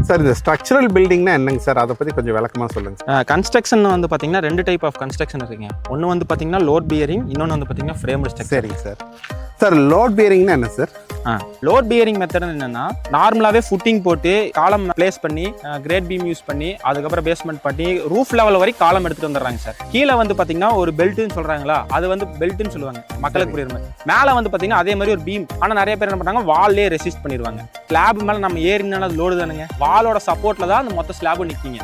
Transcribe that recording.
Sir இந்த structural பில்டிங்னா என்னங்க sir? அதை பற்றி கொஞ்சம் விளக்கமாக சொல்லுங்கள் சார். கன்ஸ்ட்ரக்ஷன் வந்து பார்த்தீங்கன்னா 2 டைப் ஆஃப் கன்ஸ்ட்ரக்ஷன் இருக்குங்க. ஒன்று வந்து பார்த்தீங்கன்னா லோட் பியரிங், இன்னொன்று வந்து பார்த்தீங்கன்னா ஃப்ரேம் ஸ்ட்ரக்சர். சரிங்க சார். சார் லோட் பியரிங்னா என்ன சார்? லோட் பியரிங் மெத்தட் என்னன்னா நார்மலாகவே ஃபுட்டிங் போட்டு காலம் பிளேஸ் பண்ணி கிரேட் பீம் யூஸ் பண்ணி அதுக்கப்புறம் பேஸ்மெண்ட் பண்ணி ரூஃப் லெவல் வரைக்கும் காலம் எடுத்துட்டு வந்துடுறாங்க சார். கீழே வந்து பார்த்தீங்கன்னா ஒரு பெல்ட்னு சொல்றாங்களா, அது வந்து பெல்ட்னு சொல்லுவாங்க மக்களுக்கு புரியுற மாதிரி. மேலே வந்து பார்த்தீங்கன்னா அதே மாதிரி ஒரு பீம். ஆனால் நிறைய பேர் என்ன பண்ணுறாங்க, வால்லே ரெசிஸ்ட் பண்ணிடுவாங்க. ஸ்லாப் மேலே நம்ம ஏறினாலும் அது லோடு தானுங்க. வாலோட சப்போர்ட்ல தான் அந்த மொத்த ஸ்லாபும் நிற்கிங்க.